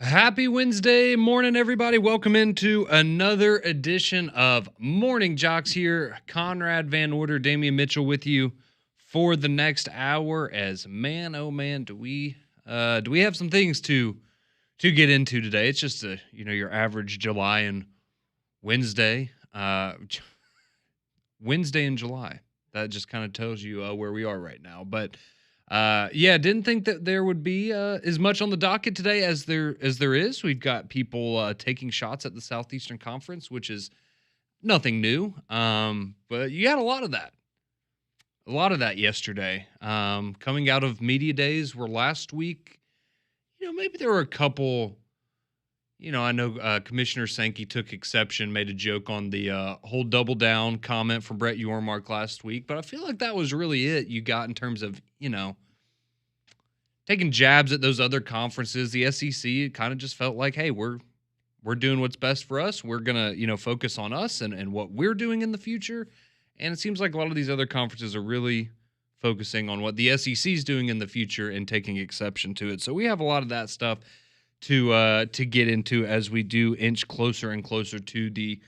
Happy Wednesday morning, everybody. Welcome into another edition of Morning Jocks here. Conrad Van Order, Damian Mitchell with you for the next hour. As man, oh man, do we have some things to get into today? It's just your average July and Wednesday. Wednesday in July. That just kind of tells you where we are right now. But yeah, didn't think that there would be as much on the docket today as there is. We've got people taking shots at the Southeastern Conference, which is nothing new. But you had a lot of that yesterday. Coming out of media days, where last week, maybe there were a couple. I know Commissioner Sankey took exception, made a joke on the whole double down comment from Brett Yormark last week, but I feel like that was really it you got in terms of, taking jabs at those other conferences. The SEC, it kind of just felt like, hey, we're doing what's best for us. We're going to, focus on us and what we're doing in the future. And it seems like a lot of these other conferences are really focusing on what the SEC is doing in the future and taking exception to it. So we have a lot of that stuff to get into as we do inch closer and closer to the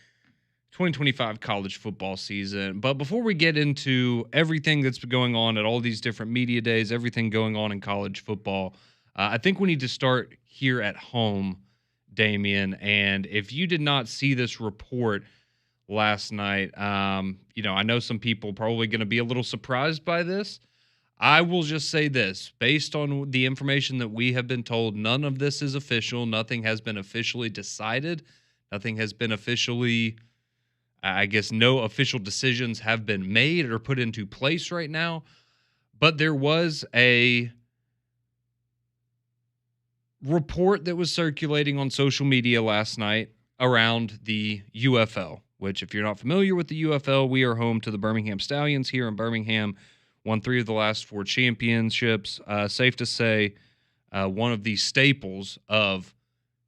2025 college football season. But before we get into everything that's been going on at all these different media days, everything going on in college football, I think we need to start here at home, Damian. And if you did not see this report last night, I know some people probably going to be a little surprised by this. I will just say this, based on the information that we have been told, none of this is official. Nothing has been officially decided. Nothing has been officially, no official decisions have been made or put into place right now. But there was a report that was circulating on social media last night around the UFL, which, if you're not familiar with the UFL, we are home to the Birmingham Stallions here in Birmingham. Won 3 of the last 4 championships. Safe to say, one of the staples of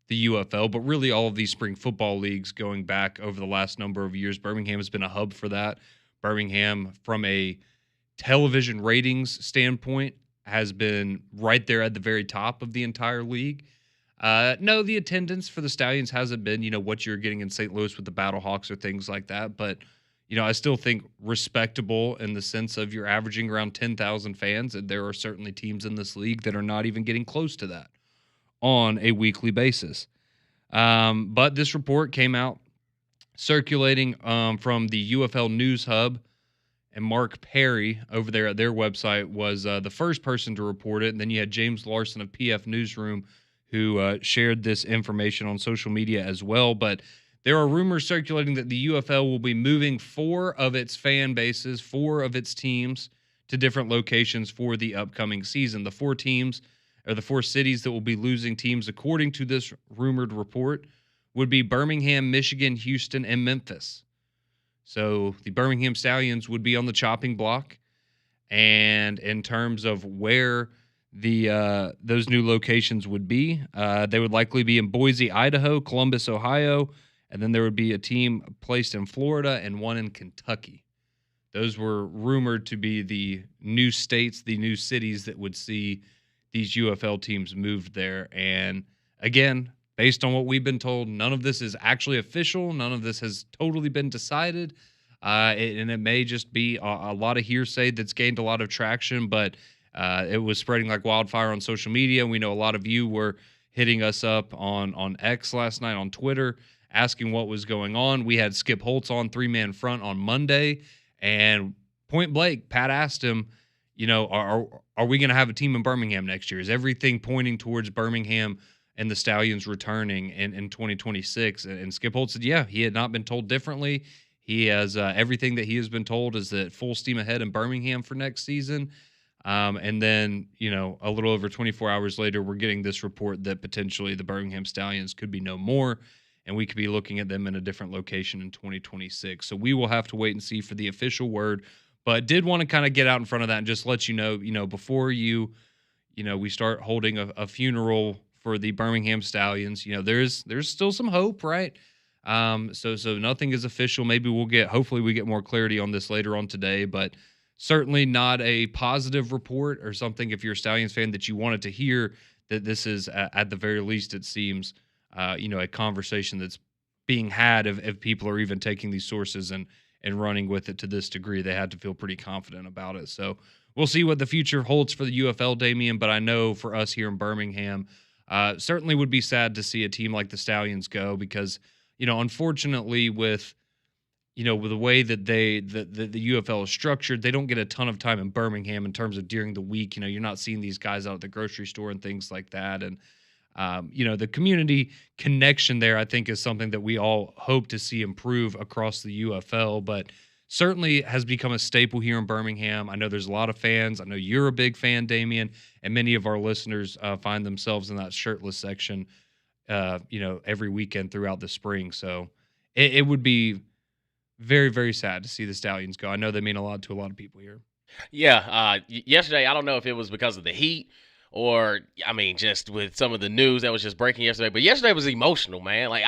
the UFL, but really all of these spring football leagues going back over the last number of years. Birmingham has been a hub for that. Birmingham, from a television ratings standpoint, has been right there at the very top of the entire league. No, the attendance for the Stallions hasn't been, what you're getting in St. Louis with the Battlehawks or things like that, but I still think respectable in the sense of you're averaging around 10,000 fans, and there are certainly teams in this league that are not even getting close to that on a weekly basis. But this report came out circulating from the UFL News Hub, and Mark Perry over there at their website was the first person to report it. And then you had James Larson of PF Newsroom who shared this information on social media as well. But there are rumors circulating that the UFL will be moving 4 of its fan bases, 4 of its teams, to different locations for the upcoming season. The 4 teams, or the 4 cities that will be losing teams, according to this rumored report, would be Birmingham, Michigan, Houston, and Memphis. So the Birmingham Stallions would be on the chopping block. And in terms of where the those new locations would be, they would likely be in Boise, Idaho, Columbus, Ohio, and then there would be a team placed in Florida and one in Kentucky. Those were rumored to be the new states, the new cities that would see these UFL teams moved there. And again, based on what we've been told, none of this is actually official. None of this has totally been decided. And it may just be a lot of hearsay that's gained a lot of traction, but it was spreading like wildfire on social media. We know a lot of you were hitting us up on X last night, on Twitter, asking what was going on. We had Skip Holtz on 3-Man Front on Monday, and point blank, Pat asked him, are we going to have a team in Birmingham next year? Is everything pointing towards Birmingham and the Stallions returning in 2026? And Skip Holtz said, yeah, he had not been told differently. He has everything that he has been told is that full steam ahead in Birmingham for next season. And then, a little over 24 hours later, we're getting this report that potentially the Birmingham Stallions could be no more, and we could be looking at them in a different location in 2026. So we will have to wait and see for the official word, but did want to kind of get out in front of that and just let you know, before we start holding a funeral for the Birmingham Stallions, there's still some hope, right? So nothing is official. Maybe hopefully we get more clarity on this later on today, but certainly not a positive report or something, if you're a Stallions fan, that you wanted to hear that this is, at the very least, it seems, a conversation that's being had if people are even taking these sources and running with it to this degree. They had to feel pretty confident about it. So we'll see what the future holds for the UFL, Damian. But I know for us here in Birmingham, certainly would be sad to see a team like the Stallions go because, unfortunately with the way that the UFL is structured, they don't get a ton of time in Birmingham in terms of during the week. You're not seeing these guys out at the grocery store and things like that. And, the community connection there, I think, is something that we all hope to see improve across the UFL, but certainly has become a staple here in Birmingham. I know there's a lot of fans. I know you're a big fan, Damian, and many of our listeners find themselves in that shirtless section, every weekend throughout the spring. So it would be very, very sad to see the Stallions go. I know they mean a lot to a lot of people here. Yeah, yesterday, I don't know if it was because of the heat or, just with some of the news that was just breaking yesterday. But yesterday was emotional, man. Like,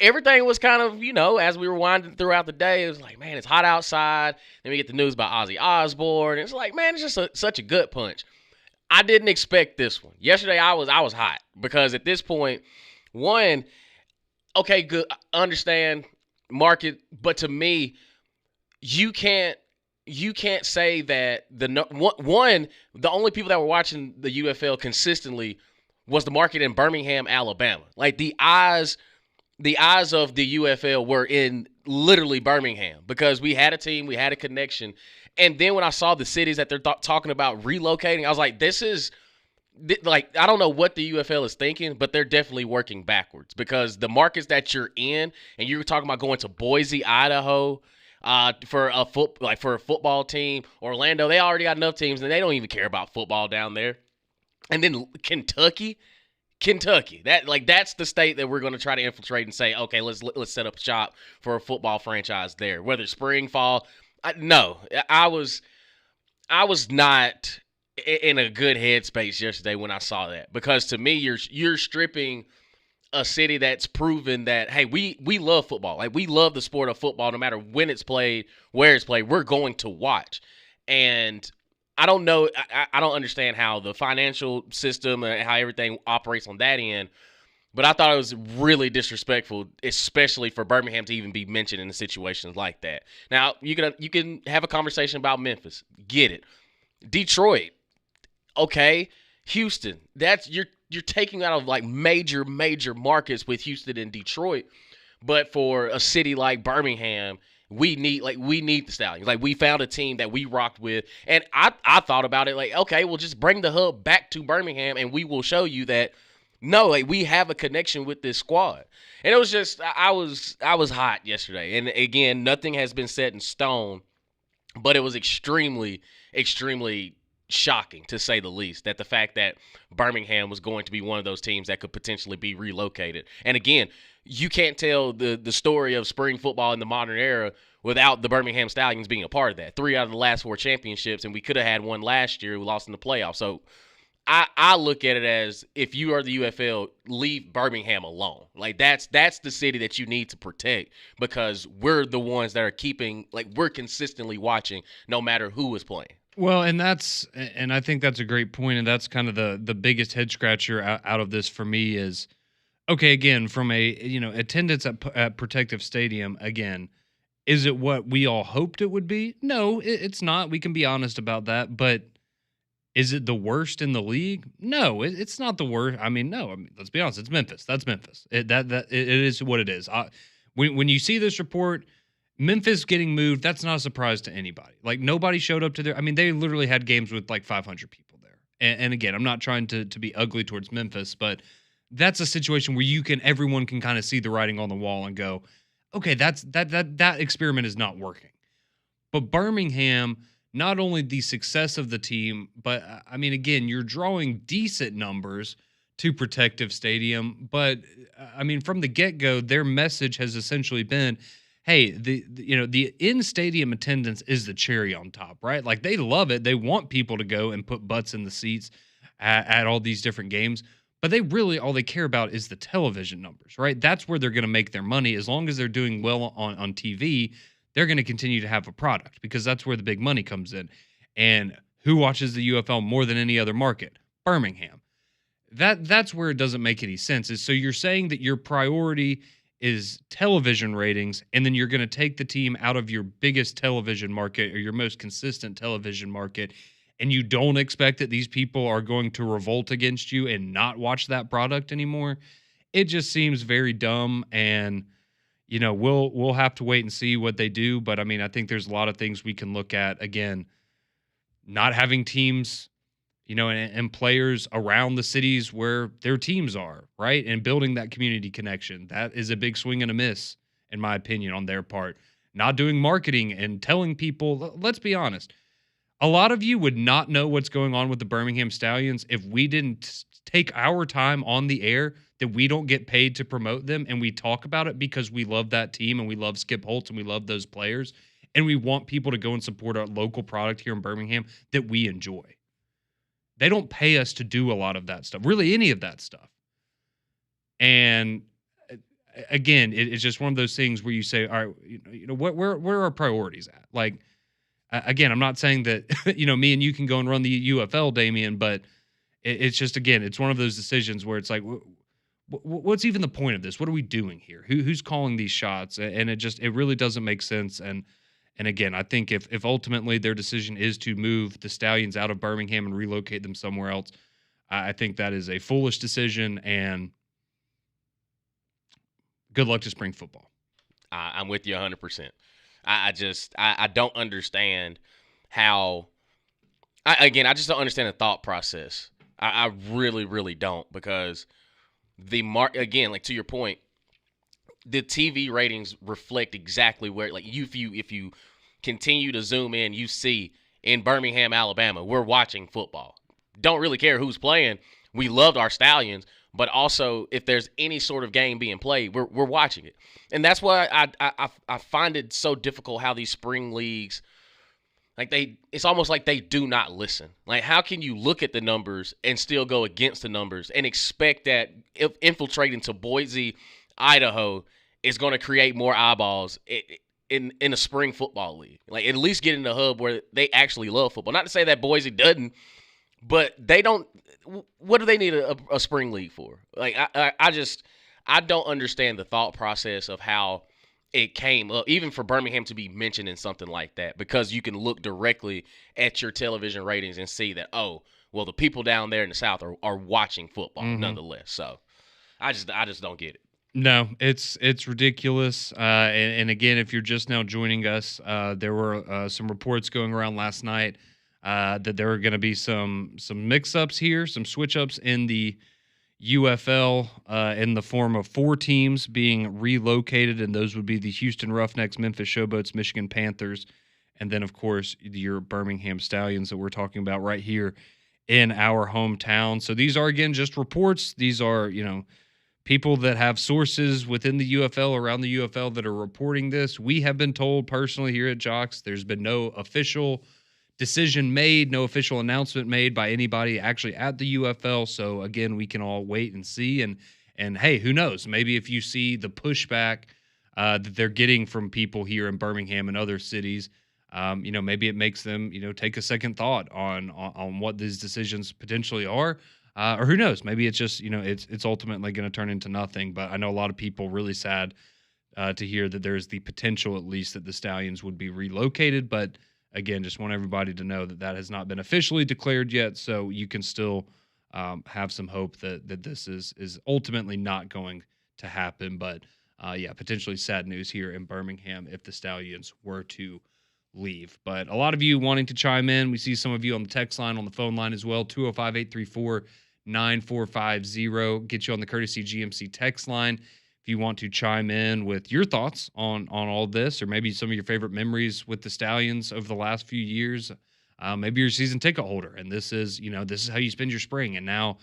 everything was kind of, as we were winding throughout the day, it was like, man, it's hot outside. Then we get the news about Ozzy Osbourne. It's like, man, it's just such a gut punch. I didn't expect this one. Yesterday, I was hot because at this point, one, okay, good, understand market, but to me, you can't say that the only people that were watching the UFL consistently was the market in Birmingham, Alabama. Like the eyes of the UFL were in literally Birmingham because we had a team, we had a connection. And then when I saw the cities that they're talking about relocating, I was like, this is like, I don't know what the UFL is thinking, but they're definitely working backwards because the markets that you're in, and you were talking about going to Boise, Idaho, for a football team. Orlando, they already got enough teams, and they don't even care about football down there. And then Kentucky, that's the state that we're going to try to infiltrate and say, okay, let's set up shop for a football franchise there. Whether spring, fall, no, I was not in a good headspace yesterday when I saw that because to me, you're stripping a city that's proven that, hey, we love football. Like, we love the sport of football no matter when it's played, where it's played. We're going to watch. And I don't know. I don't understand how the financial system and how everything operates on that end. But I thought it was really disrespectful, especially for Birmingham to even be mentioned in situations like that. Now, you can have a conversation about Memphis. Get it. Detroit. Okay. Houston. That's you're taking out of like major markets with Houston and Detroit, but for a city like Birmingham, we need the Stallions. Like, we found a team that we rocked with, and I thought about it like, okay, we'll just bring the hub back to Birmingham, and we will show you that no, like, we have a connection with this squad. And it was just I was hot yesterday, and again, nothing has been set in stone, but it was extremely shocking, to say the least, that the fact that Birmingham was going to be one of those teams that could potentially be relocated. And again, you can't tell the story of spring football in the modern era without the Birmingham Stallions being a part of that. 3 out of the last 4 championships, and we could have had one last year. We lost in the playoffs. So I look at it as, if you are the UFL, leave Birmingham alone. Like, that's the city that you need to protect, because we're the ones that are we're consistently watching no matter who is playing. Well, and I think that's a great point, and that's kind of the biggest head scratcher out of this for me is, okay, again, from a attendance at Protective Stadium, again, is it what we all hoped it would be? No, it's not. We can be honest about that, but is it the worst in the league? No, it's not the worst. No. Let's be honest. It's Memphis. That's Memphis. It is what it is. When you see this report, Memphis getting moved, that's not a surprise to anybody. Like, nobody showed up to they literally had games with like 500 people there. And again, I'm not trying to be ugly towards Memphis, but that's a situation where everyone can kind of see the writing on the wall and go, okay, that experiment is not working. But Birmingham, not only the success of the team, but again, you're drawing decent numbers to Protective Stadium. But from the get-go, their message has essentially been, hey, the in-stadium attendance is the cherry on top, right? Like, they love it. They want people to go and put butts in the seats at all these different games. But all they care about is the television numbers, right? That's where they're going to make their money. As long as they're doing well on TV, they're going to continue to have a product, because that's where the big money comes in. And who watches the UFL more than any other market? Birmingham. That's where it doesn't make any sense. Is so you're saying that your priority is television ratings, and then you're going to take the team out of your biggest television market or your most consistent television market, and you don't expect that these people are going to revolt against you and not watch that product anymore. It just seems very dumb, and we'll have to wait and see what they do. But I mean, I think there's a lot of things we can look at. Again, not having teams, and players around the cities where their teams are, right? And building that community connection. That is a big swing and a miss, in my opinion, on their part. Not doing marketing and telling people, let's be honest, a lot of you would not know what's going on with the Birmingham Stallions if we didn't take our time on the air, that we don't get paid to promote them, and we talk about it because we love that team and we love Skip Holtz and we love those players, and we want people to go and support our local product here in Birmingham that we enjoy. They don't pay us to do a lot of that stuff, really any of that stuff. And again, it's just one of those things where you say, all right, where are our priorities at? Like, again, I'm not saying that, me and you can go and run the UFL, Damian, but it's just, again, it's one of those decisions where it's like, what's even the point of this? What are we doing here? Who's calling these shots? And it really doesn't make sense. And again, I think if ultimately their decision is to move the Stallions out of Birmingham and relocate them somewhere else, I think that is a foolish decision, and good luck to spring football. I'm with you 100%. I don't understand how. I just don't understand the thought process. I really, really don't, because again, like to your point, the TV ratings reflect exactly where, like, if you continue to zoom in, you see in Birmingham, Alabama, we're watching football. Don't really care who's playing. We loved our Stallions, but also if there's any sort of game being played, we're watching it. And that's why I find it so difficult how these spring leagues, like, it's almost like they do not listen. Like, how can you look at the numbers and still go against the numbers and expect that if infiltrating to Boise, Idaho is going to create more eyeballs in a spring football league? Like, at least get in the hub where they actually love football. Not to say that Boise doesn't, but they don't. What do they need a spring league for? Like, I don't understand the thought process of how it came up, even for Birmingham to be mentioned in something like that, because you can look directly at your television ratings and see that, oh, well, the people down there in the South are watching football nonetheless. So I just don't get it. No, it's ridiculous. And again, if you're just now joining us, there were some reports going around last night that there were going to be some mix-ups here, some switch-ups in the UFL in the form of 4 teams being relocated, and those would be the Houston Roughnecks, Memphis Showboats, Michigan Panthers, and then, of course, your Birmingham Stallions that we're talking about right here in our hometown. So these are, again, just reports. These are, people that have sources within the UFL, around the UFL, that are reporting this. We have been told personally here at Jox, there's been no official decision made, no official announcement made by anybody actually at the UFL. So again, we can all wait and see. And hey, who knows? Maybe if you see the pushback that they're getting from people here in Birmingham and other cities, maybe it makes them, take a second thought on what these decisions potentially are. Or who knows? Maybe it's just, it's ultimately going to turn into nothing. But I know a lot of people really sad to hear that there's the potential, at least, that the Stallions would be relocated. But again, just want everybody to know that has not been officially declared yet, so you can still have some hope that this is ultimately not going to happen. But potentially sad news here in Birmingham if the Stallions were to leave. But a lot of you wanting to chime in. We see some of you on the text line, on the phone line as well, 205-834-9450. Get you on the courtesy GMC text line if you want to chime in with your thoughts on all this, or maybe some of your favorite memories with the Stallions over the last few years. Maybe you're a season ticket holder, and this is how you spend your spring, and now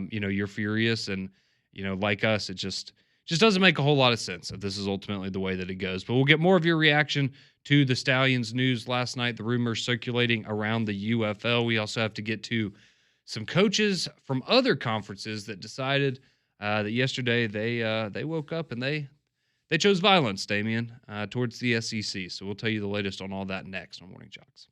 you're furious, and like us, it just doesn't make a whole lot of sense if this is ultimately the way that it goes. But we'll get more of your reaction to the Stallions news last night, the rumors circulating around the UFL. We also have to get to some coaches from other conferences that decided that yesterday they woke up and they chose violence, Damian, towards the SEC. So we'll tell you the latest on all that next on Morning Jox.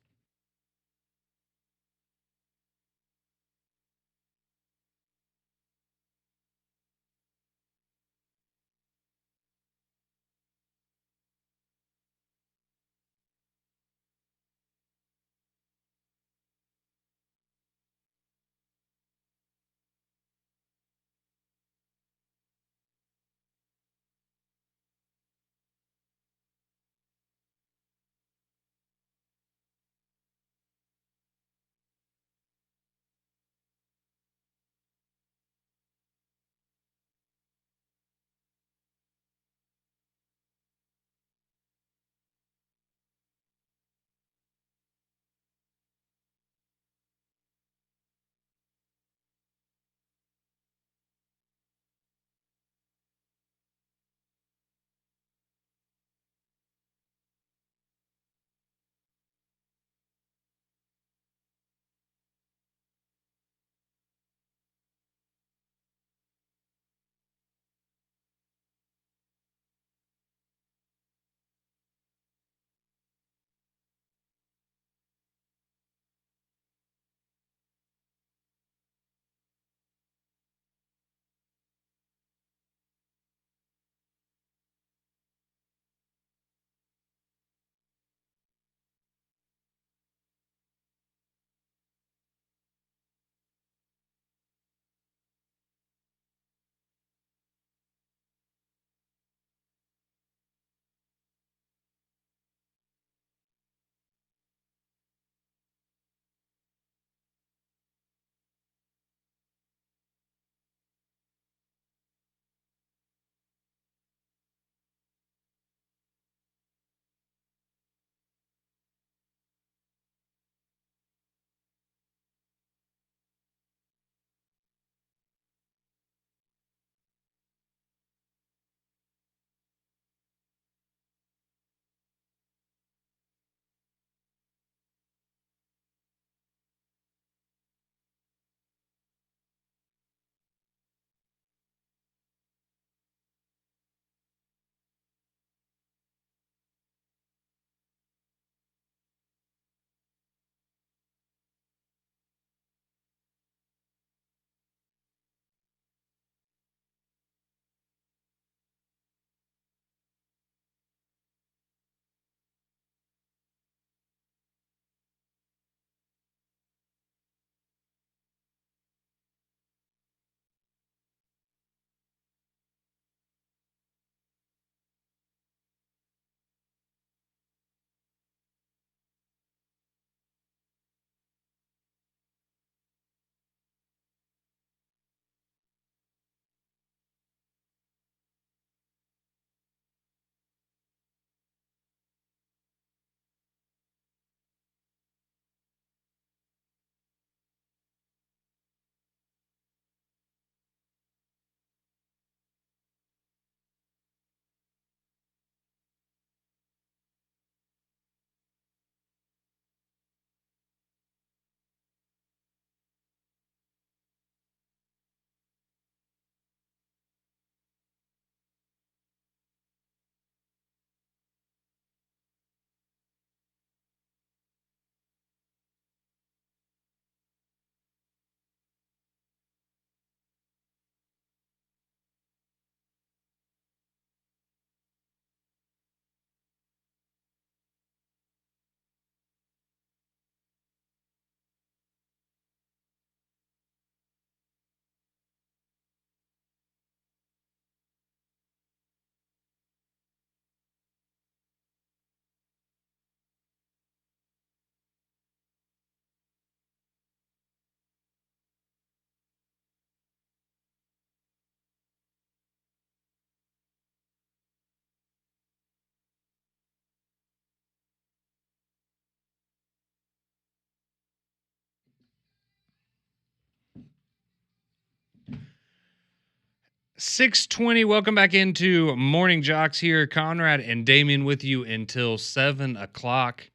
6:20. Welcome back into Morning Jox here. Conrad and Damien with you until 7 o'clock.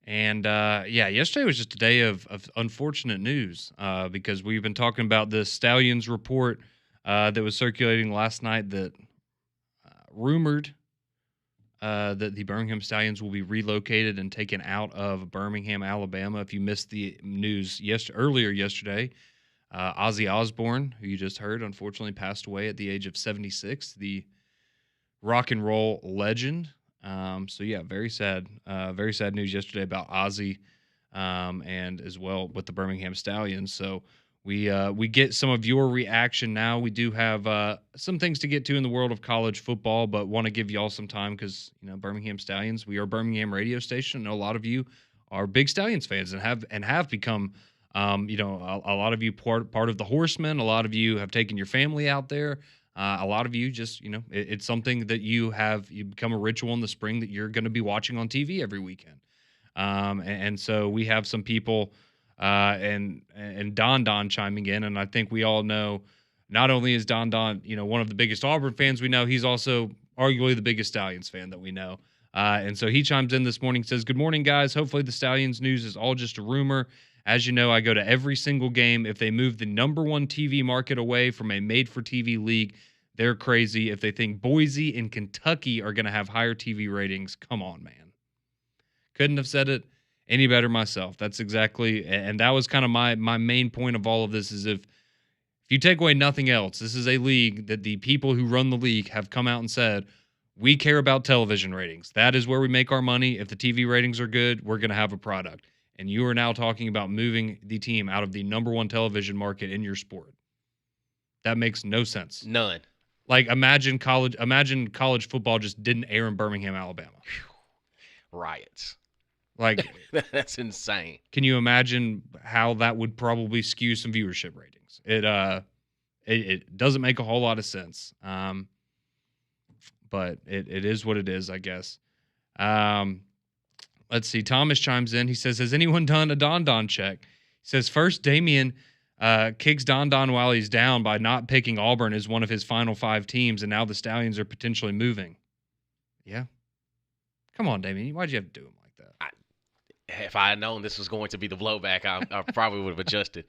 And yesterday was just a day of unfortunate news because we've been talking about the Stallions report that was circulating last night that rumored that the Birmingham Stallions will be relocated and taken out of Birmingham, Alabama. If you missed the news earlier yesterday, Ozzy Osbourne, who you just heard, unfortunately passed away at the age of 76, the rock and roll legend. Very sad news yesterday about Ozzy, and as well with the Birmingham Stallions. So we get some of your reaction now. We do have some things to get to in the world of college football, but want to give y'all some time because Birmingham Stallions. We are a Birmingham radio station. I know a lot of you are big Stallions fans and have become. A lot of you part of the Horsemen. A lot of you have taken your family out there. A lot of you just, it's something that you become a ritual in the spring that you're going to be watching on TV every weekend. And so we have some people and Don chiming in. And I think we all know not only is Don, one of the biggest Auburn fans we know, he's also arguably the biggest Stallions fan that we know. And so he chimes in this morning, says, "Good morning, guys. Hopefully the Stallions news is all just a rumor. As you know, I go to every single game. If they move the number one TV market away from a made-for-TV league, they're crazy. If they think Boise and Kentucky are going to have higher TV ratings, come on, man." Couldn't have said it any better myself. That's exactly, and that was kind of my main point of all of this is if you take away nothing else, this is a league that the people who run the league have come out and said, we care about television ratings. That is where we make our money. If the TV ratings are good, we're going to have a product. And you are now talking about moving the team out of the number one television market in your sport. That makes no sense. None. Like imagine college football just didn't air in Birmingham, Alabama. Riots. Like that's insane. Can you imagine how that would probably skew some viewership ratings? It doesn't make a whole lot of sense. But it is what it is, I guess. Let's see. Thomas chimes in. He says, "Has anyone done a Don check?" He says, "First, Damien kicks Don while he's down by not picking Auburn as one of his final 5 teams, and now the Stallions are potentially moving." Yeah. Come on, Damien. Why'd you have to do him like that? If I had known this was going to be the blowback, I probably would have adjusted.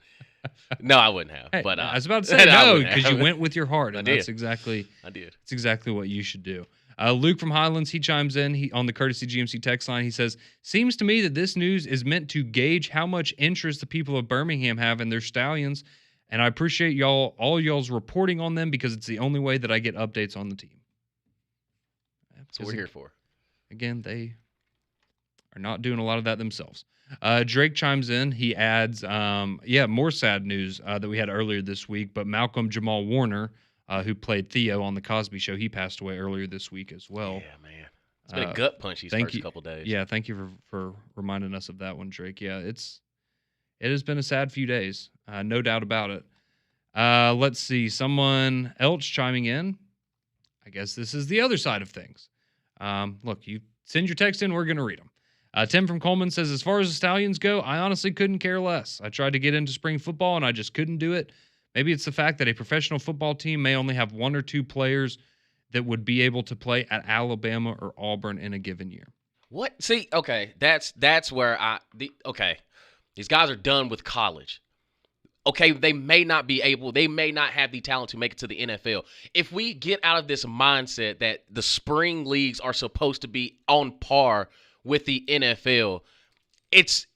No, I wouldn't have. Hey, but I was about to say no because you went with your heart, and I that's did. exactly That's exactly what you should do. Luke from Highlands, he chimes in on the Courtesy GMC text line. He says, "Seems to me that this news is meant to gauge how much interest the people of Birmingham have in their Stallions, and I appreciate all y'all's reporting on them because it's the only way that I get updates on the team." That's what we're here for. Again, they are not doing a lot of that themselves. Drake chimes in. He adds, more sad news that we had earlier this week, but Malcolm Jamal Warner, who played Theo on The Cosby Show, he passed away earlier this week as well. Yeah, man. It's been a gut punch these first couple days. Yeah, thank you for reminding us of that one, Drake. Yeah, it has been a sad few days, no doubt about it. Let's see. Someone else chiming in. I guess this is the other side of things. Look, you send your text in, we're going to read them. Tim from Coleman says, "As far as the Stallions go, I honestly couldn't care less. I tried to get into spring football, and I just couldn't do it. Maybe it's the fact that a professional football team may only have 1 or 2 players that would be able to play at Alabama or Auburn in a given year." What? See, okay, that's where these guys are done with college. Okay, they may not have the talent to make it to the NFL. If we get out of this mindset that the spring leagues are supposed to be on par with the NFL, it's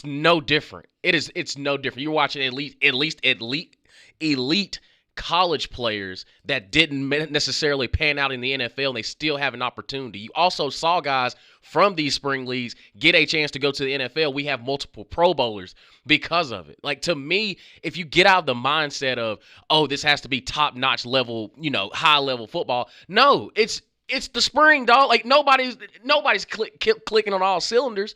no different. It's no different. You're watching elite college players that didn't necessarily pan out in the NFL, and they still have an opportunity. You also saw guys from these spring leagues get a chance to go to the NFL. We have multiple Pro Bowlers because of it. Like, to me, if you get out of the mindset of, oh, this has to be top-notch level, high-level football, no, it's the spring, dog. Like, nobody's clicking on all cylinders.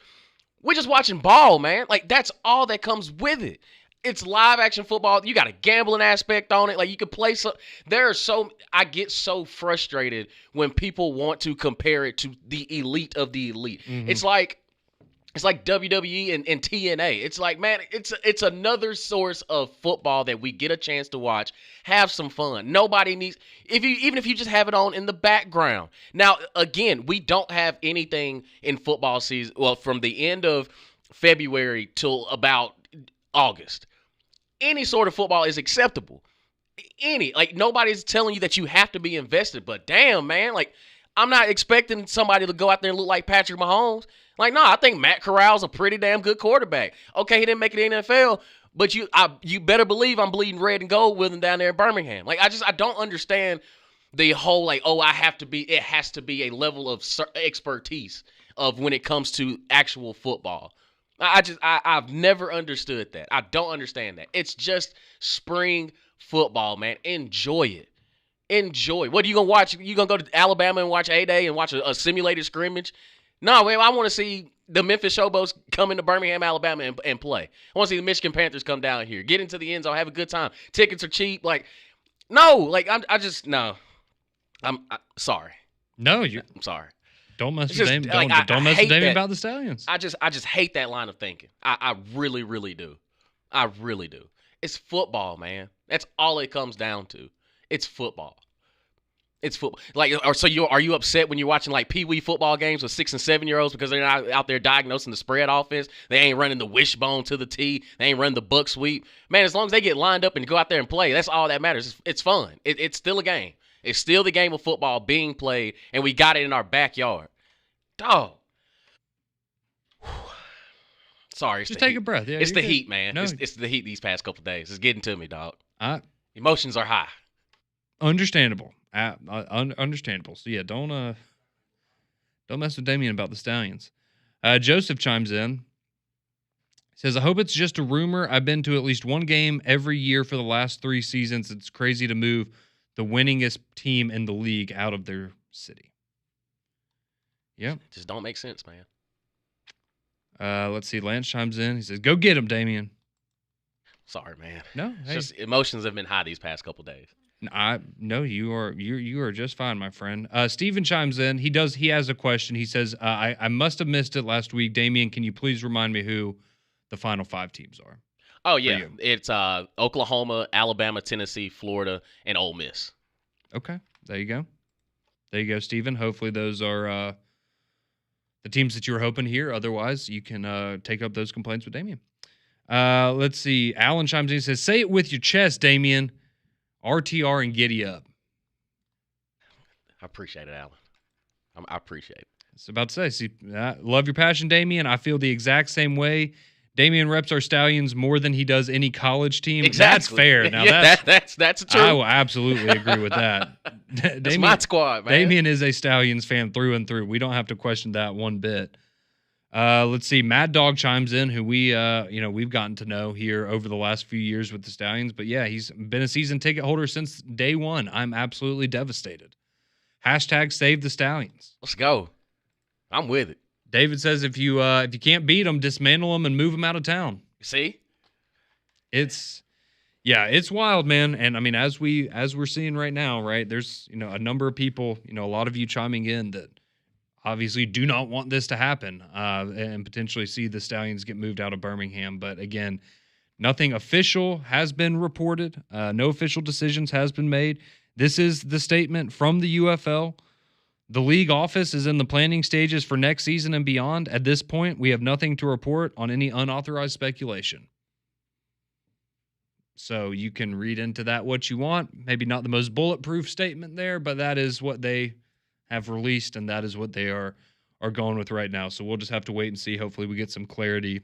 We're just watching ball, man. Like, that's all that comes with it. It's live action football. You got a gambling aspect on it. Like, you could play I get so frustrated when people want to compare it to the elite of the elite. Mm-hmm. It's like, It's like WWE and TNA. It's like, man, it's another source of football that we get a chance to watch, have some fun. Nobody needs even if you just have it on in the background. Now, again, we don't have anything in football season. Well, from the end of February till about August, any sort of football is acceptable. Nobody's telling you that you have to be invested, but damn, man, like I'm not expecting somebody to go out there and look like Patrick Mahomes. Like, no, I think Matt Corral's a pretty damn good quarterback. Okay, he didn't make it in the NFL, but you better believe I'm bleeding red and gold with him down there in Birmingham. Like, I don't understand the whole it has to be a level of expertise of when it comes to actual football. I've never understood that. I don't understand that. It's just spring football, man. Enjoy it. Enjoy. What are you gonna watch? You gonna go to Alabama and watch A-Day and watch a simulated scrimmage? No, man, I want to see the Memphis Showboats come into Birmingham, Alabama, and play. I want to see the Michigan Panthers come down here, get into the end zone, have a good time. Tickets are cheap. Like, no, like no. I'm sorry. No, I'm sorry. Don't mess with Damien. Don't mess with Damien about the Stallions. I just hate that line of thinking. I really, really do. I really do. It's football, man. That's all it comes down to. It's football. It's football. Are you upset when you're watching like Pee Wee football games with 6 and 7-year-olds because they're not out there diagnosing the spread offense? They ain't running the wishbone to the tee. They ain't running the buck sweep. Man, as long as they get lined up and go out there and play, that's all that matters. It's fun. It's still a game. It's still the game of football being played, and we got it in our backyard. Dog. Sorry. Just take a breath. Yeah, it's the heat, man. No. It's the heat these past couple days. It's getting to me, dog. Emotions are high. Understandable. Understandable. So yeah, don't mess with Damien about the Stallions. Joseph chimes in. He says, I hope it's just a rumor. I've been to at least one game every year for the last 3 seasons. It's crazy to move the winningest team in the league out of their city. Yeah. Just don't make sense, man. Let's see. Lance chimes in. He says, go get him, Damien. Sorry, man. No. Hey. Just emotions have been high these past couple days. No, you are just fine, my friend. Steven chimes in. He has a question. He says, I must have missed it last week. Damien, can you please remind me who the final 5 teams are? Oh, yeah. It's Oklahoma, Alabama, Tennessee, Florida, and Ole Miss. Okay. There you go. There you go, Steven. Hopefully those are the teams that you were hoping to hear. Otherwise, you can take up those complaints with Damien. Let's see. Alan chimes in. He says, say it with your chest, Damien. RTR and giddy up. I appreciate it, Alan. I appreciate it. It's about to say, see, love your passion, Damien. I feel the exact same way. Damien reps our Stallions more than he does any college team. Exactly. That's fair. Now that's true. I will absolutely agree with that. That's my squad, man. Damien is a Stallions fan through and through. We don't have to question that one bit. Let's see. Mad Dog chimes in, who we've gotten to know here over the last few years with the Stallions. But yeah, he's been a season ticket holder since day one. I'm absolutely devastated. Hashtag save the Stallions. Let's go. I'm with it. David says if you can't beat them, dismantle them and move them out of town. See? It's wild, man. And I mean, as we're seeing right now, right? There's, a number of people, a lot of you chiming in that obviously do not want this to happen and potentially see the Stallions get moved out of Birmingham. But again, nothing official has been reported. No official decisions has been made. This is the statement from the UFL. The league office is in the planning stages for next season and beyond. At this point, we have nothing to report on any unauthorized speculation. So you can read into that what you want. Maybe not the most bulletproof statement there, but that is what they have released, and that is what they are going with right now. So we'll just have to wait and see. Hopefully we get some clarity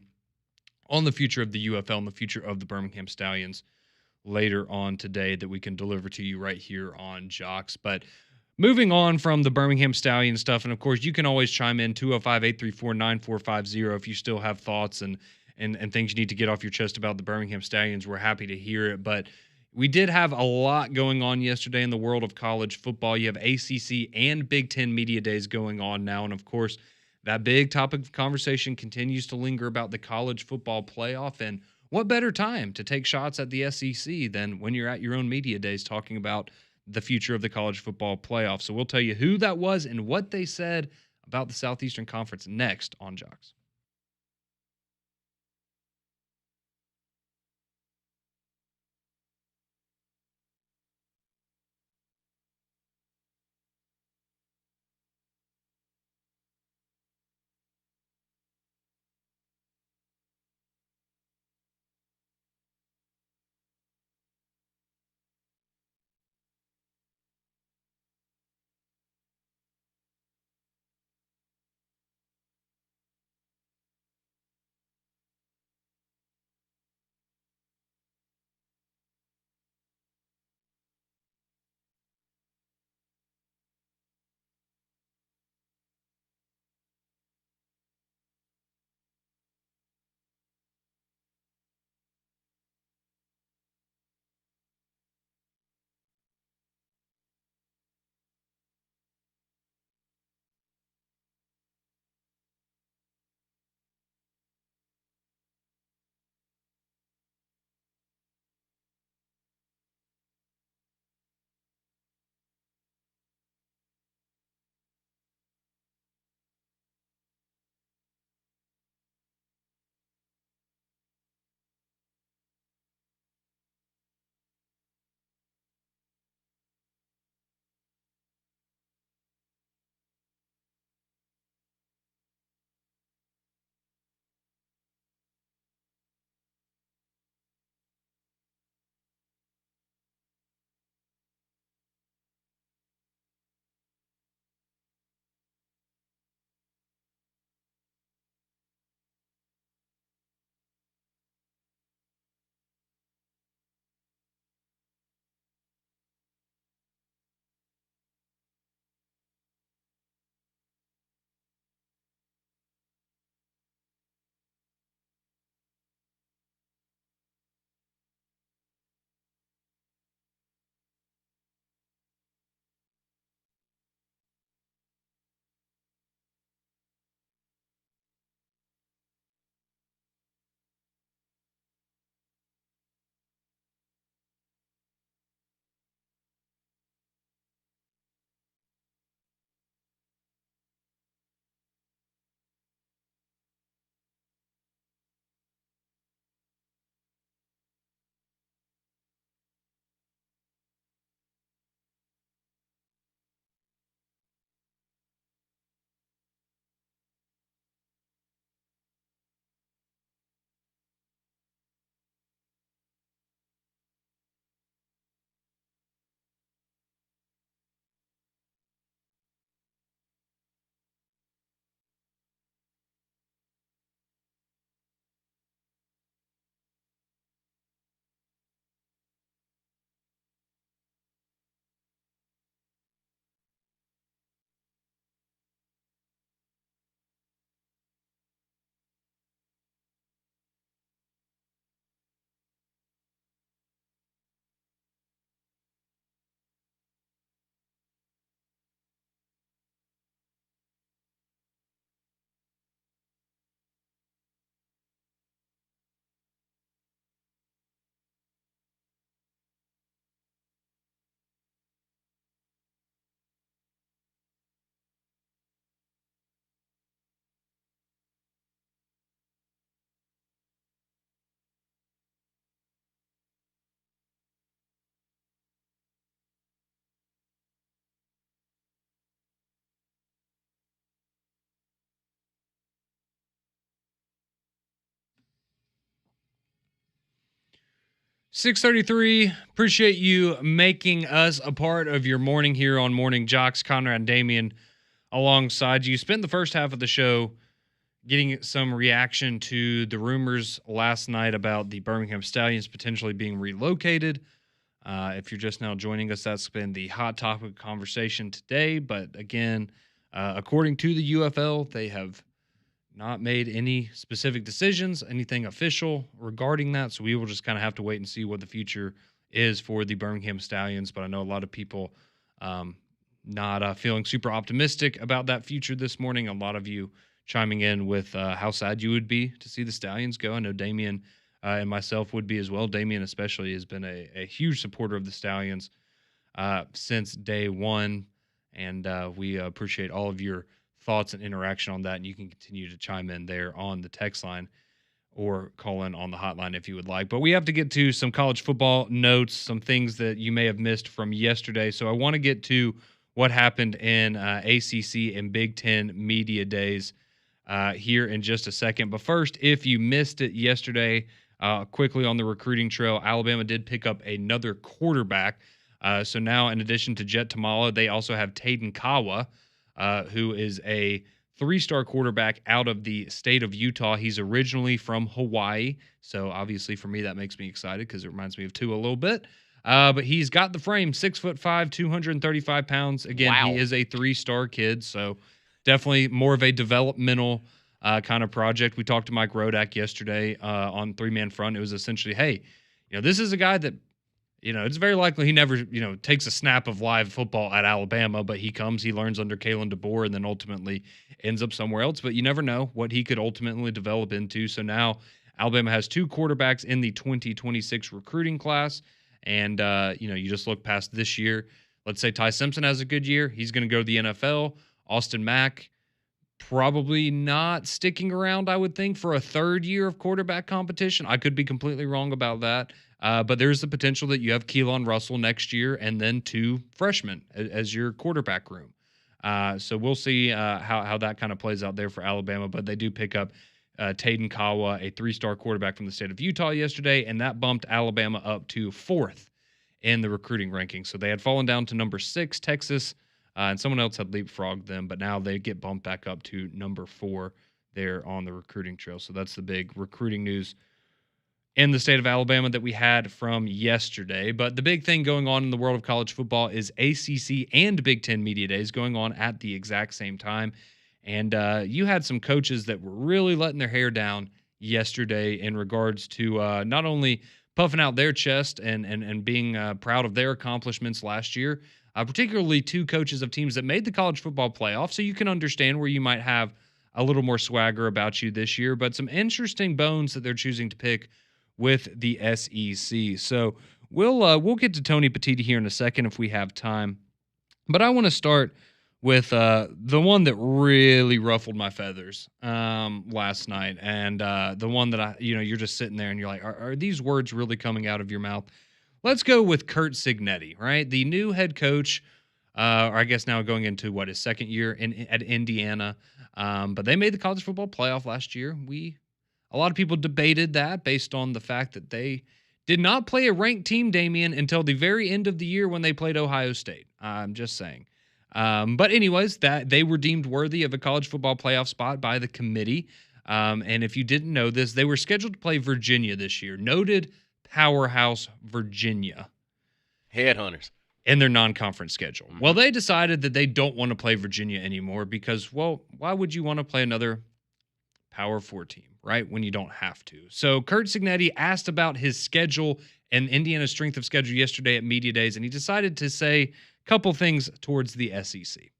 on the future of the UFL and the future of the Birmingham Stallions later on today that we can deliver to you right here on Jox. But moving on from the Birmingham Stallion stuff, and of course, you can always chime in 205-834-9450 if you still have thoughts and things you need to get off your chest about the Birmingham Stallions. We're happy to hear it. But we did have a lot going on yesterday in the world of college football. You have ACC and Big Ten Media Days going on now. And of course, that big topic of conversation continues to linger about the college football playoff. And what better time to take shots at the SEC than when you're at your own media days talking about the future of the college football playoff. So we'll tell you who that was and what they said about the Southeastern Conference next on Jox. 6:33. Appreciate you making us a part of your morning here on Morning Jox. Conrad and Damian alongside you. Spent the first half of the show getting some reaction to the rumors last night about the Birmingham Stallions potentially being relocated. If you're just now joining us, that's been the hot topic of conversation today. But again, according to the UFL, they have not made any specific decisions, anything official regarding that. So we will just kind of have to wait and see what the future is for the Birmingham Stallions. But I know a lot of people not feeling super optimistic about that future this morning. A lot of you chiming in with how sad you would be to see the Stallions go. I know Damian and myself would be as well. Damian especially has been a huge supporter of the Stallions since day one. And we appreciate all of your thoughts and interaction on that. And you can continue to chime in there on the text line or call in on the hotline if you would like. But we have to get to some college football notes, some things that you may have missed from yesterday. So I want to get to what happened in ACC and Big Ten media days here in just a second. But first, if you missed it yesterday, quickly on the recruiting trail, Alabama did pick up another quarterback. So now, in addition to Jet Tamala, they also have Taden Kawa, who is a 3-star quarterback out of the state of Utah. He's originally from Hawaii. So obviously for me, that makes me excited because it reminds me of Tua a little bit. But he's got the frame, 6'5", 235 pounds. Again, Wow. He is a 3-star kid. So definitely more of a developmental kind of project. We talked to Mike Rodak yesterday on 3-Man Front. It was essentially, hey, this is a guy that, it's very likely he never, takes a snap of live football at Alabama, but he comes, he learns under Kalen DeBoer, and then ultimately ends up somewhere else. But you never know what he could ultimately develop into. So now Alabama has 2 quarterbacks in the 2026 recruiting class. And, you just look past this year. Let's say Ty Simpson has a good year. He's going to go to the NFL. Austin Mack, probably not sticking around, I would think, for a 3rd year of quarterback competition. I could be completely wrong about that. But there's the potential that you have Keelan Russell next year and then 2 freshmen as your quarterback room. So we'll see how that kind of plays out there for Alabama. But they do pick up Taden Kawa, a 3-star quarterback from the state of Utah yesterday, and that bumped Alabama up to 4th in the recruiting rankings. So they had fallen down to number 6, Texas, and someone else had leapfrogged them, but now they get bumped back up to number 4 there on the recruiting trail. So that's the big recruiting news in the state of Alabama that we had from yesterday. But the big thing going on in the world of college football is ACC and Big Ten media days going on at the exact same time. And you had some coaches that were really letting their hair down yesterday in regards to not only puffing out their chest and being proud of their accomplishments last year, particularly 2 coaches of teams that made the college football playoff. So you can understand where you might have a little more swagger about you this year, but some interesting bones that they're choosing to pick with the SEC. So we'll get to Tony Petiti here in a second if we have time. But I want to start with the one that really ruffled my feathers last night, and the one that you're just sitting there and you're like, are these words really coming out of your mouth? Let's go with Curt Cignetti, right? The new head coach, or I guess now going into his 2nd year at Indiana. But they made the college football playoff last year. A lot of people debated that based on the fact that they did not play a ranked team, Damian, until the very end of the year when they played Ohio State. I'm just saying. But anyways, that they were deemed worthy of a college football playoff spot by the committee. And if you didn't know this, they were scheduled to play Virginia this year. Noted powerhouse Virginia. Headhunters. In their non-conference schedule. Mm-hmm. Well, they decided that they don't want to play Virginia anymore because, why would you want to play another Power 4 team, right, when you don't have to? So Curt Cignetti asked about his schedule and Indiana's strength of schedule yesterday at media days, and he decided to say a couple things towards the SEC.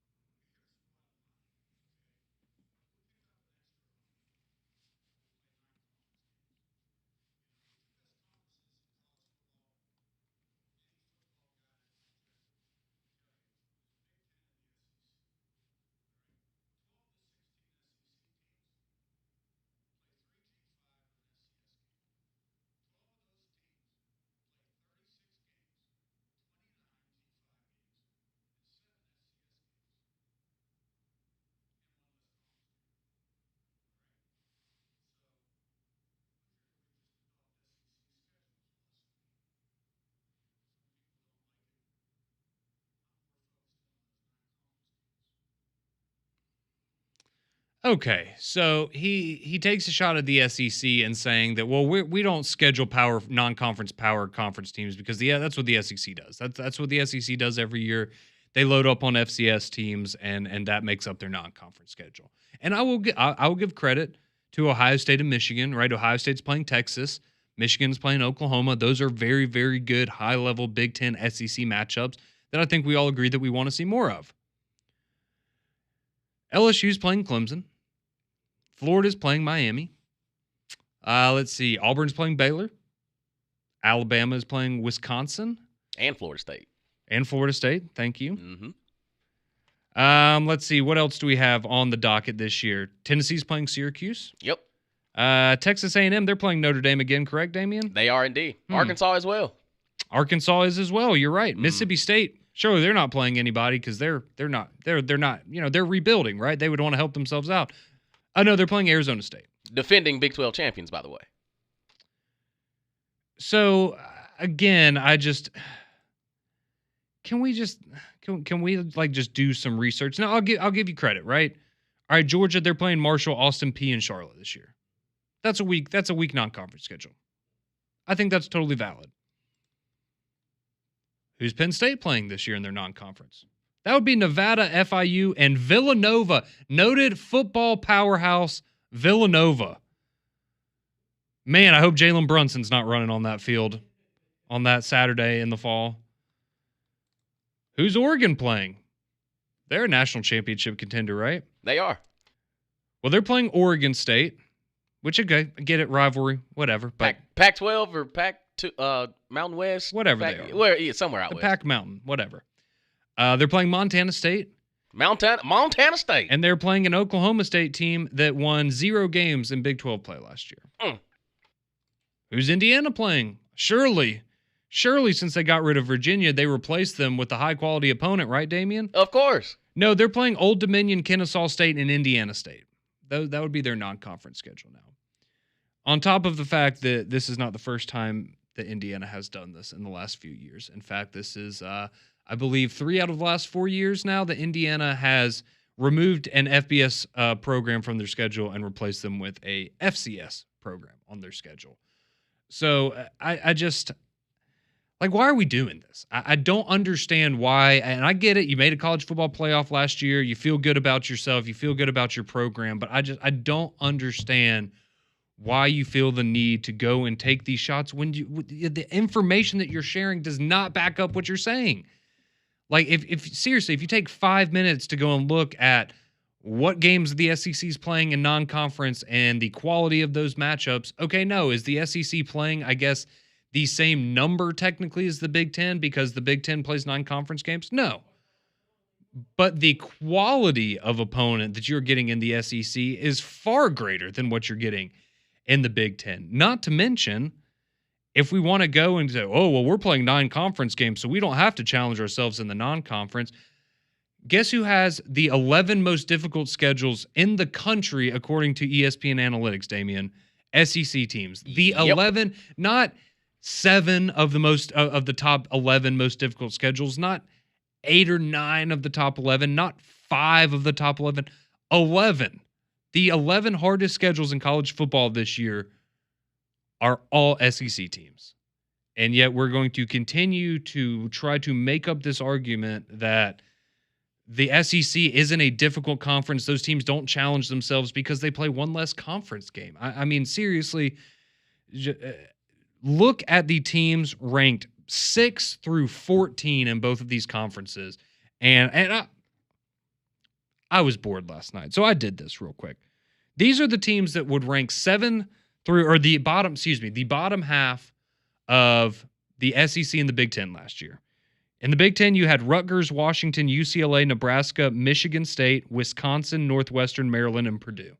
Okay, so he takes a shot at the SEC and saying that, well, we don't schedule non-conference power conference teams because that's what the SEC does. That's what the SEC does every year. They load up on FCS teams and that makes up their non-conference schedule. And I will give credit to Ohio State and Michigan. Right, Ohio State's playing Texas, Michigan's playing Oklahoma. Those are very, very good high-level Big Ten SEC matchups that I think we all agree that we want to see more of. LSU's playing Clemson. Florida's playing Miami. Let's see. Auburn's playing Baylor. Alabama is playing Wisconsin. And Florida State. Thank you. Mm-hmm. Let's see. What else do we have on the docket this year? Tennessee's playing Syracuse. Yep. Texas A&M, they're playing Notre Dame again, correct, Damian? They are indeed. Arkansas as well. Arkansas is as well. You're right. Mississippi State. Surely they're not playing anybody because they're not. They're rebuilding, right? They would want to help themselves out. Oh no, they're playing Arizona State, defending Big 12 champions, by the way. So again, can we just do some research? Now I'll give you credit, right? All right, Georgia, they're playing Marshall, Austin Peay, and Charlotte this year. That's a weak non-conference schedule. I think that's totally valid. Who's Penn State playing this year in their non-conference? That would be Nevada, FIU, and Villanova. Noted football powerhouse, Villanova. Man, I hope Jalen Brunson's not running on that field on that Saturday in the fall. Who's Oregon playing? They're a national championship contender, right? They are. Well, they're playing Oregon State, which, okay, I get it, rivalry, whatever. But Pac-12 or Pac-2, Mountain West? Whatever they are. Yeah, somewhere out the west. Pac Mountain, whatever. They're playing Montana State. Montana State. And they're playing an Oklahoma State team that won 0 games in Big 12 play last year. Who's Indiana playing? Surely, since they got rid of Virginia, they replaced them with a high-quality opponent, right, Damian? Of course. No, they're playing Old Dominion, Kennesaw State, and Indiana State. That would be their non-conference schedule now. On top of the fact that this is not the first time that Indiana has done this in the last few years. In fact, this is, I believe, 3 out of the last 4 years now that Indiana has removed an FBS program from their schedule and replaced them with a FCS program on their schedule. So I just, why are we doing this? I don't understand why, and I get it. You made a college football playoff last year. You feel good about yourself. You feel good about your program, but I don't understand why you feel the need to go and take these shots when the information that you're sharing does not back up what you're saying. If seriously, if you take 5 minutes to go and look at what games the SEC is playing in non-conference and the quality of those matchups, okay, no, is the SEC playing, I guess, the same number technically as the Big Ten because the Big Ten plays non-conference games? No. But the quality of opponent that you're getting in the SEC is far greater than what you're getting in the Big Ten. Not to mention, if we want to go and say, oh, well, we're playing 9 conference games, so we don't have to challenge ourselves in the non-conference. Guess who has the 11 most difficult schedules in the country, according to ESPN Analytics, Damian? SEC teams. The 11, not 7 of the top 11 most difficult schedules, not 8 or 9 of the top 11, not 5 of the top 11, 11. The 11 hardest schedules in college football this year are all SEC teams. And yet we're going to continue to try to make up this argument that the SEC isn't a difficult conference. Those teams don't challenge themselves because they play one less conference game. I mean, seriously, look at the teams ranked 6 through 14 in both of these conferences. And I was bored last night, so I did this real quick. These are the teams that would rank 7 through, or the bottom half of the SEC and the Big Ten last year. In the Big Ten, you had Rutgers, Washington, UCLA, Nebraska, Michigan State, Wisconsin, Northwestern, Maryland, and Purdue.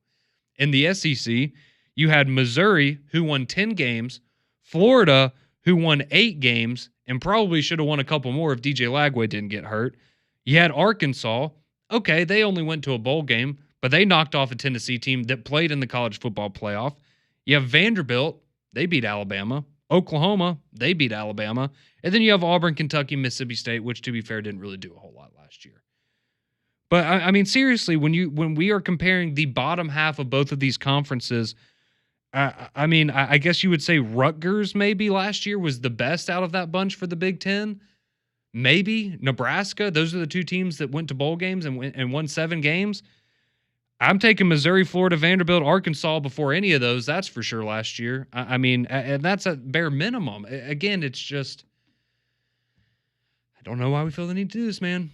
In the SEC, you had Missouri, who won 10 games, Florida, who won 8 games, and probably should have won a couple more if DJ Lagway didn't get hurt. You had Arkansas. Okay, they only went to a bowl game, but they knocked off a Tennessee team that played in the college football playoff. You have Vanderbilt. They beat Alabama. Oklahoma, they beat Alabama. And then you have Auburn, Kentucky, Mississippi State, which, to be fair, didn't really do a whole lot last year. But I mean, seriously, when we are comparing the bottom half of both of these conferences, I mean, I guess you would say Rutgers maybe last year was the best out of that bunch for the Big Ten. Maybe Nebraska. Those are the two teams that went to bowl games and won 7 games. I'm taking Missouri, Florida, Vanderbilt, Arkansas before any of those. That's for sure last year. I mean, and that's a bare minimum. Again, it's just I don't know why we feel the need to do this, man.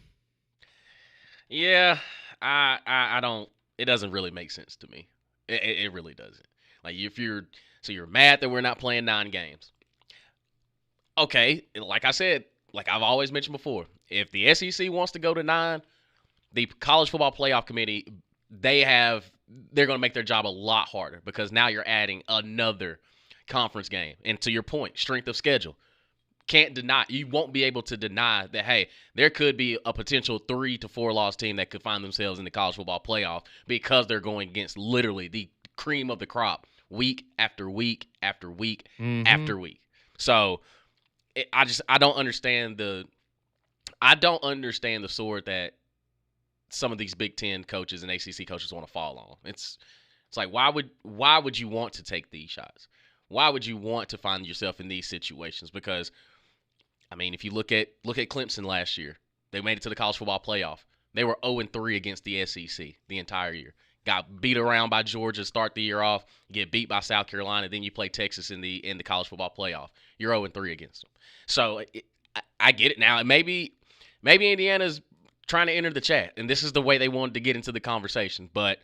Yeah, I don't. It doesn't really make sense to me. It really doesn't. Like if you're mad that we're not playing 9 games. Okay, like I said, like I've always mentioned before, if the SEC wants to go to 9, the College Football Playoff Committee, they're going to make their job a lot harder because now you're adding another conference game. And to your point, strength of schedule. You won't be able to deny that, hey, there could be a potential 3 to 4 loss team that could find themselves in the college football playoff because they're going against literally the cream of the crop week after week after week after week. So I don't understand the sword that some of these Big Ten coaches and ACC coaches want to fall on. It's like why would you want to take these shots? Why would you want to find yourself in these situations? Because I mean, if you look at Clemson last year, they made it to the college football playoff. They were 0-3 against the SEC the entire year. Got beat around by Georgia to start the year off. Get beat by South Carolina. Then you play Texas in the college football playoff. You're 0-3 against them. So I get it now. And maybe Indiana's trying to enter the chat, and this is the way they wanted to get into the conversation. But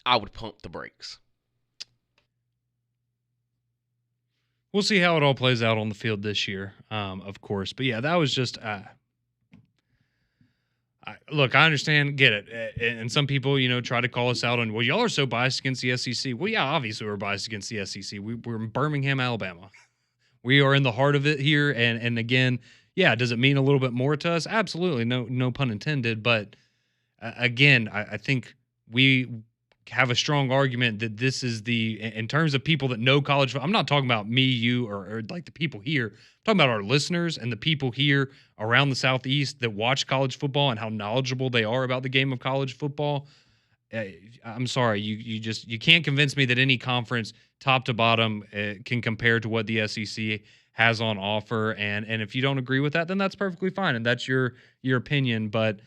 I would pump the brakes. We'll see how it all plays out on the field this year, of course. But yeah, that was just. Look, I understand, get it, and some people, try to call us out on, well, y'all are so biased against the SEC. Well, yeah, obviously we're biased against the SEC. We're in Birmingham, Alabama. We are in the heart of it here, and again, yeah, does it mean a little bit more to us? Absolutely, no pun intended. But again, I think we have a strong argument that this is in terms of people that know college. I'm not talking about me, you, or like the people here. I'm talking about our listeners and the people here around the Southeast that watch college football and how knowledgeable they are about the game of college football. I'm sorry, you can't convince me that any conference, top to bottom, can compare to what the SEC has on offer. And if you don't agree with that, then that's perfectly fine, and that's your opinion. But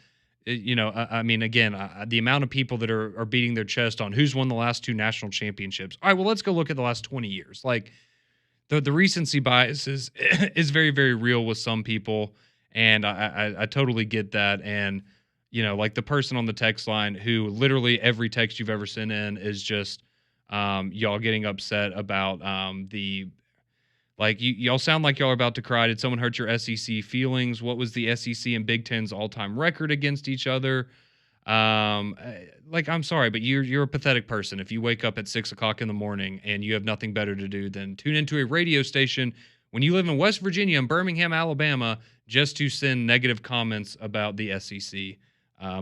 I mean, again, the amount of people that are beating their chest on who's won the last 2 national championships. All right, well, let's go look at the last 20 years. Like the recency bias is very, very real with some people, and I totally get that. And like the person on the text line who literally every text you've ever sent in is just y'all getting upset about like y'all sound like y'all are about to cry. Did someone hurt your SEC feelings? What was the SEC and Big Ten's all-time record against each other? Like, I'm sorry, but you're a pathetic person if you wake up at 6:00 in the morning and you have nothing better to do than tune into a radio station when you live in West Virginia and Birmingham, Alabama, just to send negative comments about the SEC.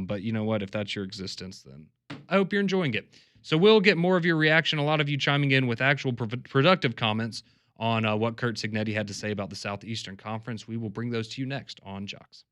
But you know what? If that's your existence, then I hope you're enjoying it. So we'll get more of your reaction. A lot of you chiming in with actual productive comments on what Kurt Signetti had to say about the Southeastern Conference. We will bring those to you next on Jox.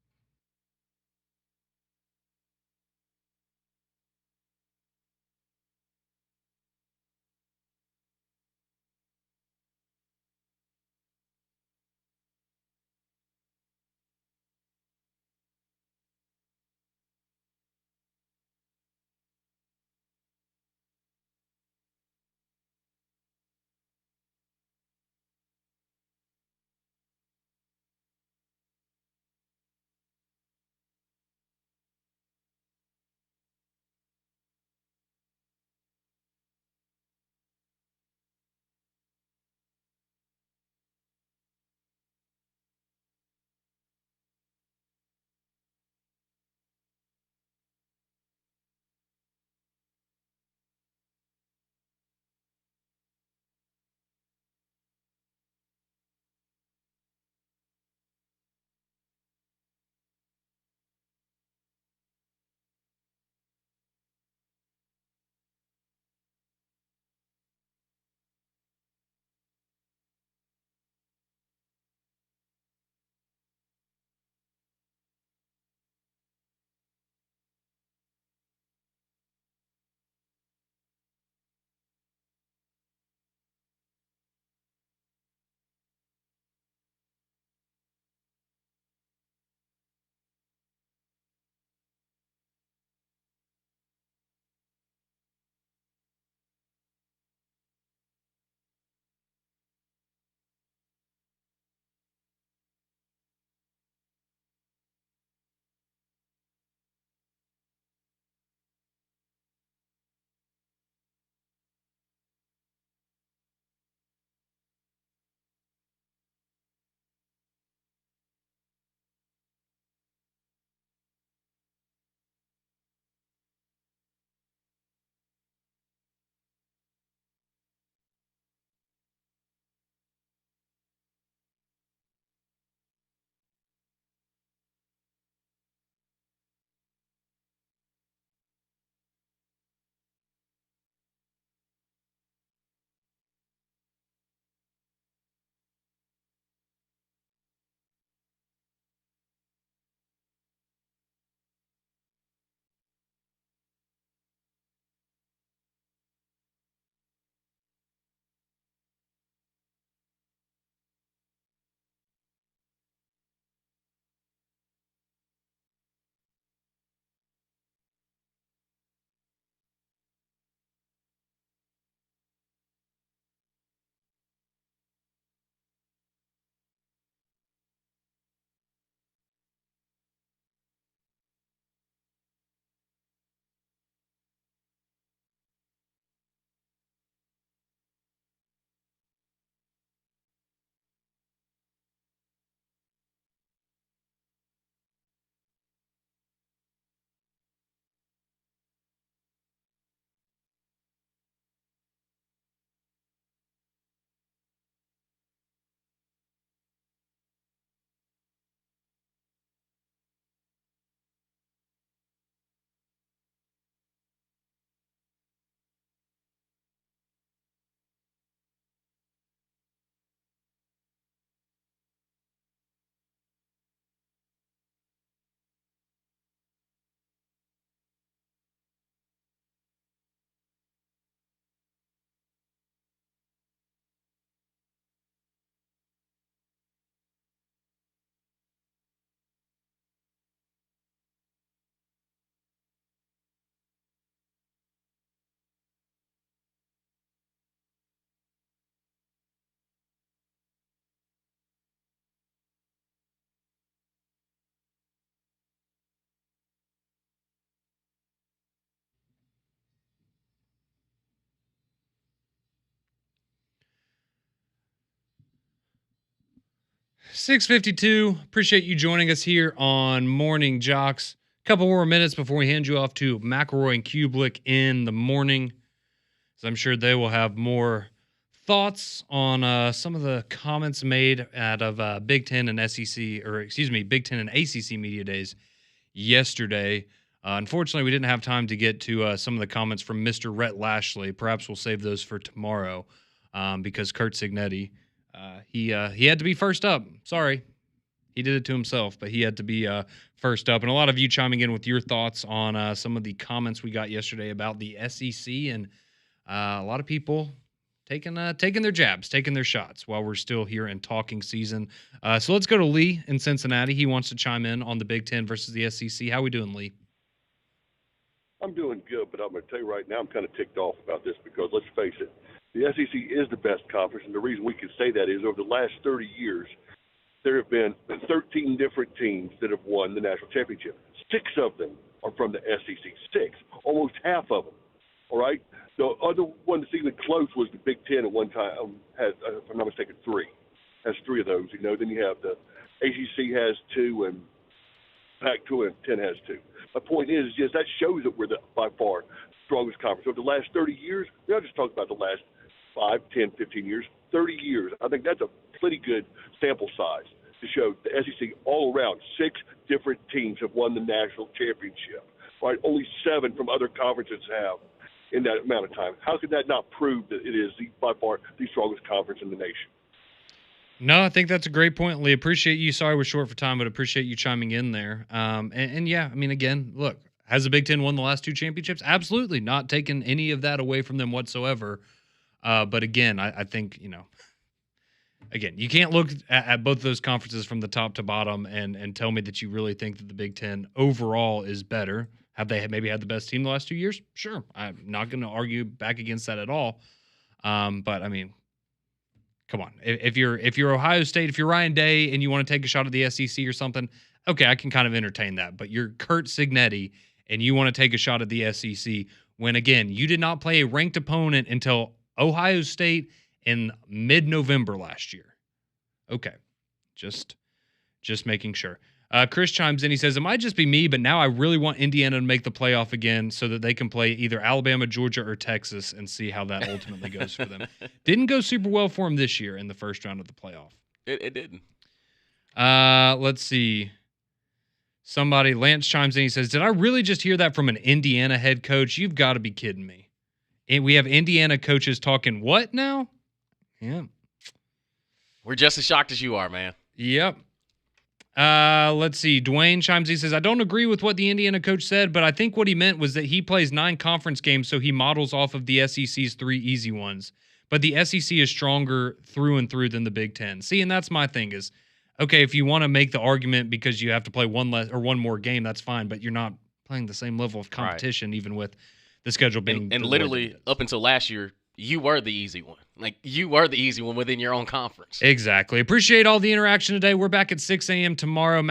6:52. Appreciate you joining us here on Morning Jox. Couple more minutes before we hand you off to McElroy and Kublik in the morning. So I'm sure they will have more thoughts on some of the comments made out of Big Ten and Big Ten and ACC media days yesterday. Unfortunately, we didn't have time to get to some of the comments from Mr. Rhett Lashley. Perhaps we'll save those for tomorrow because Kurt Signetti, he had to be first up. Sorry. He did it to himself, but he had to be first up. And a lot of you chiming in with your thoughts on some of the comments we got yesterday about the SEC, and a lot of people taking their jabs, taking their shots while we're still here in talking season. So let's go to Lee in Cincinnati. He wants to chime in on the Big Ten versus the SEC. How we doing, Lee? I'm doing good, but I'm going to tell you right now, I'm kind of ticked off about this because let's face it, the SEC is the best conference, and the reason we can say that is over the last 30 years, there have been 13 different teams that have won the national championship. 6 of them are from the SEC. 6, almost half of them. All right. The other one that's even close was the Big Ten at one time. Has, if I'm not mistaken, 3. Has 3 of those. Then you have the ACC has 2, and Pac-12 and 10 has 2. My point is just that shows that we're the by far strongest conference. Over the last 30 years, we don't just talk about the last 5, 10, 15 years, 30 years. I think that's a pretty good sample size to show the SEC all around. 6 different teams have won the national championship. Right? Only 7 from other conferences have in that amount of time. How could that not prove that it is by far the strongest conference in the nation? No, I think that's a greght point, Lee. Appreciate you. Sorry we're short for time, but appreciate you chiming in there. And yeah, I mean, again, look, has the Big Ten won the last 2 championships? Absolutely. Not taking any of that away from them whatsoever. But again, I think, again, you can't look at both of those conferences from the top to bottom and tell me that you really think that the Big Ten overall is better. Have they maybe had the best team the last 2 years? Sure. I'm not going to argue back against that at all. But I mean, come on. If you're Ohio State, if you're Ryan Day and you want to take a shot at the SEC or something, okay, I can kind of entertain that. But you're Kurt Signetti and you want to take a shot at the SEC when, again, you did not play a ranked opponent until Ohio State in mid-November last year. Okay, just making sure. Chris chimes in. He says, it might just be me, but now I really want Indiana to make the playoff again so that they can play either Alabama, Georgia, or Texas and see how that ultimately goes for them. Didn't go super well for them this year in the first round of the playoff. It didn't. Let's see. Lance chimes in. He says, did I really just hear that from an Indiana head coach? You've got to be kidding me. And we have Indiana coaches talking what now? Yeah. We're just as shocked as you are, man. Yep. Let's see. Dwayne chimes in. He says, I don't agree with what the Indiana coach said, but I think what he meant was that he plays 9 conference games, so he models off of the SEC's 3 easy ones. But the SEC is stronger through and through than the Big Ten. See, and that's my thing is, okay, if you want to make the argument because you have to play one more game, that's fine, but you're not playing the same level of competition, right, even with the schedule being and literally up until last year, you were the easy one. Like, you were the easy one within your own conference. Exactly. Appreciate all the interaction today. We're back at 6 a.m. tomorrow.